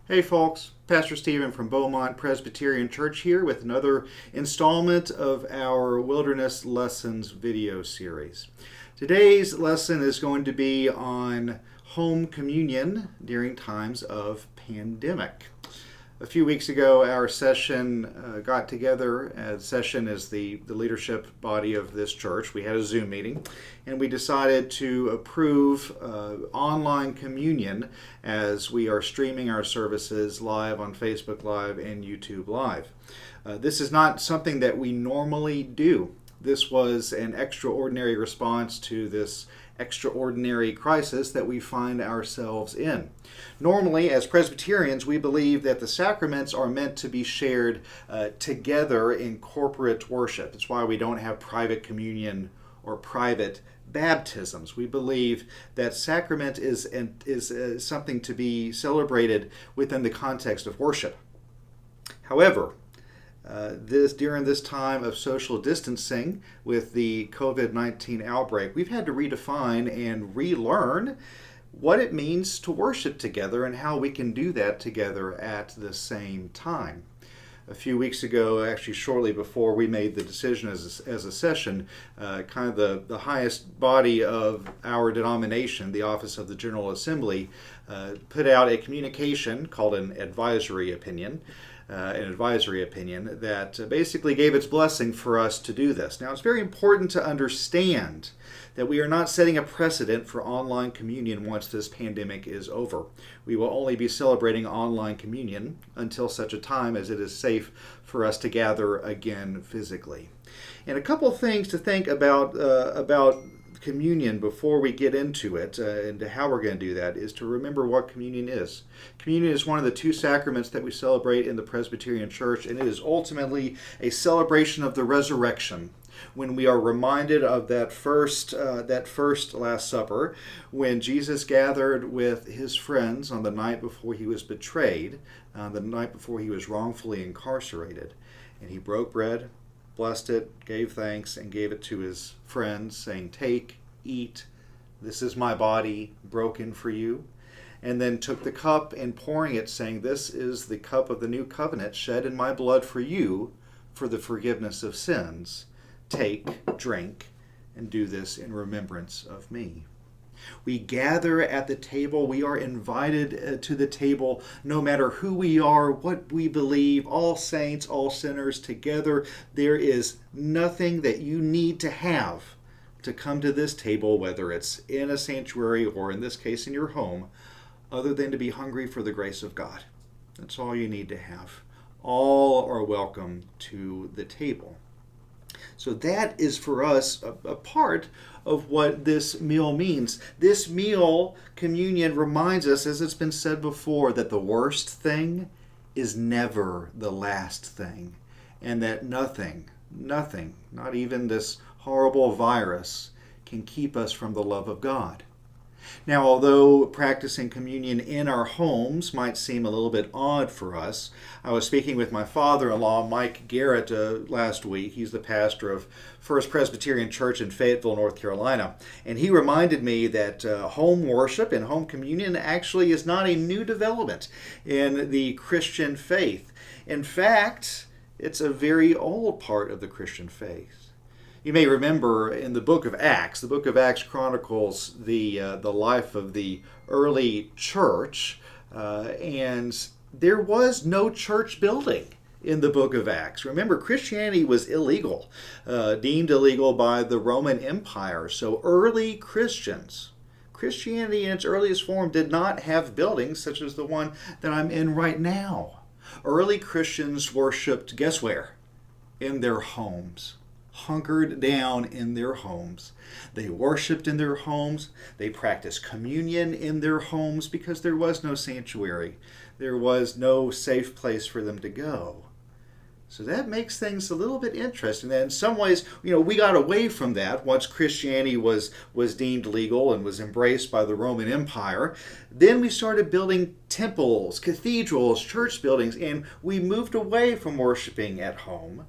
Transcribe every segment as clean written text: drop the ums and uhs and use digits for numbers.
Hey folks, Pastor Stephen from Beaumont Presbyterian Church here with another installment of our Wilderness Lessons video series. Today's lesson is going to be on home communion during times of pandemic. A few weeks ago, our session got together. Session is the leadership body of this church. We had a Zoom meeting, and we decided to approve online communion as we are streaming our services live on Facebook Live and YouTube Live. This is not something that we normally do. This was an extraordinary response to this extraordinary crisis that we find ourselves in. Normally, as Presbyterians, we believe that the sacraments are meant to be shared together in corporate worship. That's why we don't have private communion or private baptisms. We believe that sacrament is something to be celebrated within the context of worship. However, during this time of social distancing with the COVID-19 outbreak, we've had to redefine and relearn what it means to worship together and how we can do that together at the same time. A few weeks ago, actually shortly before we made the decision as a session, kind of the highest body of our denomination, the Office of the General Assembly, put out a communication called an advisory opinion that basically gave its blessing for us to do this. Now, it's very important to understand that we are not setting a precedent for online communion once this pandemic is over. We will only be celebrating online communion until such a time as it is safe for us to gather again physically. And a couple things to think about communion before we get into it and how we're going to do that is to remember what communion is. Communion is one of the two sacraments that we celebrate in the Presbyterian Church, and it is ultimately a celebration of the resurrection when we are reminded of that first Last Supper when Jesus gathered with his friends on the night before he was betrayed, the night before he was wrongfully incarcerated, and he broke bread, blessed it, gave thanks, and gave it to his friends, saying, "Take, eat, this is my body broken for you." And then took the cup and pouring it, saying, "This is the cup of the new covenant shed in my blood for you for the forgiveness of sins. Take, drink, and do this in remembrance of me." We gather at the table. We are invited to the table no matter who we are, what we believe, all saints, all sinners together. There is nothing that you need to have to come to this table, whether it's in a sanctuary or in this case in your home, other than to be hungry for the grace of God. That's all you need to have. All are welcome to the table. So that is for us a part of what this meal means. This meal, communion, reminds us, as it's been said before, that the worst thing is never the last thing, and that nothing, not even this horrible virus, can keep us from the love of God. Now, although practicing communion in our homes might seem a little bit odd for us, I was speaking with my father-in-law, Mike Garrett, last week. He's the pastor of First Presbyterian Church in Fayetteville, North Carolina. And he reminded me that home worship and home communion actually is not a new development in the Christian faith. In fact, it's a very old part of the Christian faith. You may remember in the book of Acts chronicles the life of the early church, and there was no church building in the book of Acts. Remember, Christianity was illegal, deemed illegal by the Roman Empire. So early Christianity in its earliest form did not have buildings such as the one that I'm in right now. Early Christians worshipped, guess where? In their homes. Hunkered down in their homes. They worshiped in their homes. They practiced communion in their homes because there was no sanctuary. There was no safe place for them to go. So that makes things a little bit interesting. And in some ways, we got away from that once Christianity was deemed legal and was embraced by the Roman Empire. Then we started building temples, cathedrals, church buildings, and we moved away from worshiping at home.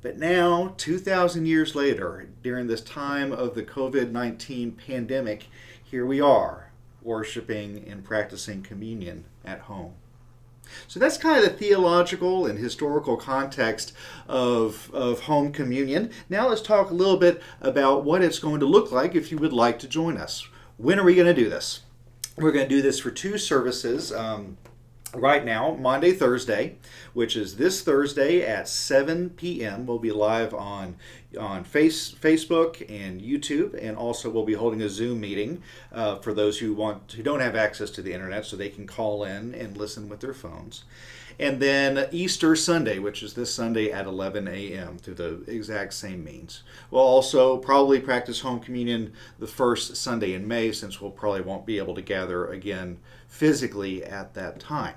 But now, 2,000 years later, during this time of the COVID-19 pandemic, here we are, worshiping and practicing communion at home. So that's kind of the theological and historical context of home communion. Now let's talk a little bit about what it's going to look like if you would like to join us. When are we going to do this? We're going to do this for 2 services. Right now, Monday, Thursday, which is this Thursday at 7 p.m. We'll be live on Facebook and YouTube, and also we'll be holding a Zoom meeting for those who don't have access to the internet, so they can call in and listen with their phones. And then Easter Sunday, which is this Sunday at 11 a.m. through the exact same means. We'll also probably practice home communion the first Sunday in May, since we'll probably won't be able to gather again physically at that time.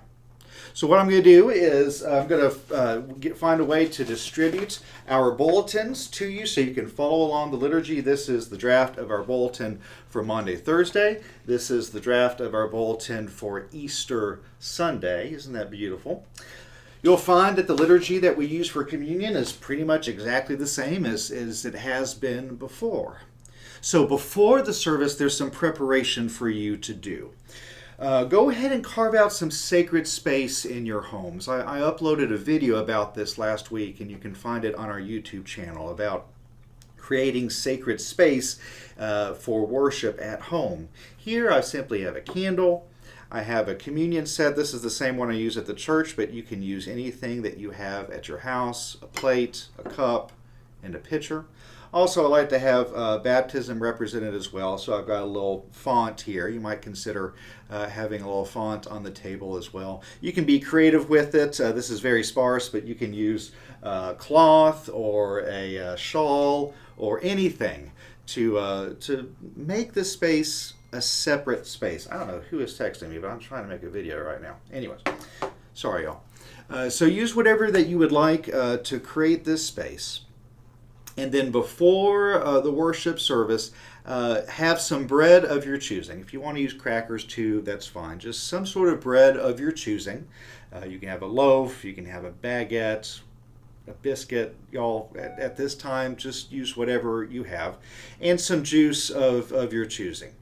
So what I'm going to do is I'm going to find a way to distribute our bulletins to you so you can follow along the liturgy. This is the draft of our bulletin for Monday, Thursday. This is the draft of our bulletin for Easter Sunday. Isn't that beautiful? You'll find that the liturgy that we use for communion is pretty much exactly the same as it has been before. So before the service, there's some preparation for you to do. Go ahead and carve out some sacred space in your homes. I uploaded a video about this last week, and you can find it on our YouTube channel about creating sacred space for worship at home. Here I simply have a candle. I have a communion set. This is the same one I use at the church, but you can use anything that you have at your house, a plate, a cup, and a pitcher. Also, I like to have baptism represented as well, so I've got a little font here. You might consider having a little font on the table as well. You can be creative with it. This is very sparse, but you can use cloth or a shawl or anything to make the space a separate space. I don't know who is texting me, but I'm trying to make a video right now. Anyways, sorry y'all. So use whatever that you would like to create this space. And then before the worship service, have some bread of your choosing. If you want to use crackers too, that's fine. Just some sort of bread of your choosing. You can have a loaf, you can have a baguette, a biscuit. Y'all, at this time, just use whatever you have. And some juice of your choosing.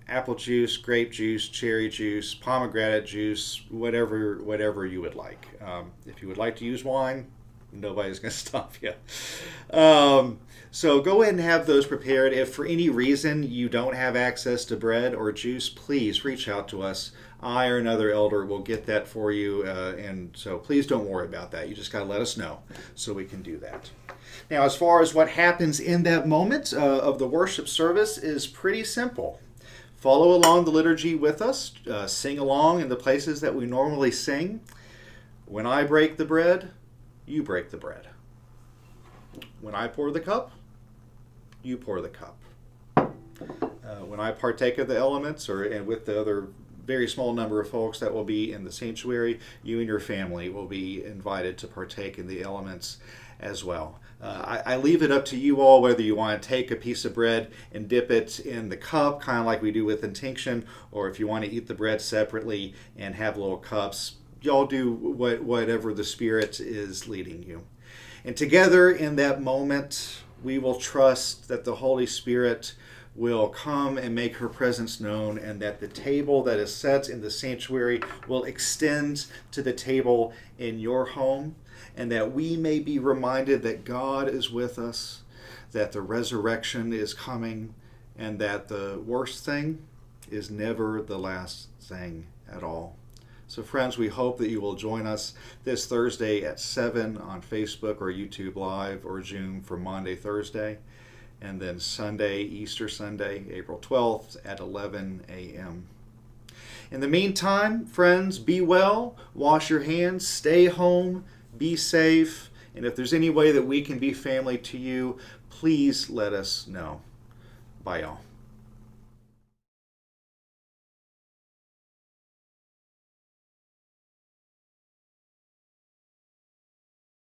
Apple juice, grape juice, cherry juice, pomegranate juice, whatever you would like. If you would like to use wine, nobody's going to stop you. So go ahead and have those prepared. If for any reason you don't have access to bread or juice, please reach out to us. I or another elder will get that for you, and so please don't worry about that. You just got to let us know so we can do that. Now, as far as what happens in that moment of the worship service is pretty simple. Follow along the liturgy with us. Sing along in the places that we normally sing. When I break the bread, you break the bread. When I pour the cup, you pour the cup. When I partake of the elements, and with the other very small number of folks that will be in the sanctuary, you and your family will be invited to partake in the elements as well. I leave it up to you all whether you want to take a piece of bread and dip it in the cup, kind of like we do with intinction, or if you want to eat the bread separately and have little cups. Y'all do whatever the Spirit is leading you. And together in that moment, we will trust that the Holy Spirit will come and make her presence known, and that the table that is set in the sanctuary will extend to the table in your home, and that we may be reminded that God is with us, that the resurrection is coming, and that the worst thing is never the last thing at all. So friends, we hope that you will join us this Thursday at 7 on Facebook or YouTube Live or Zoom for Monday, Thursday, and then Sunday, Easter Sunday, April 12th at 11 a.m. In the meantime, friends, be well, wash your hands, stay home, be safe, and if there's any way that we can be family to you, please let us know. Bye, y'all.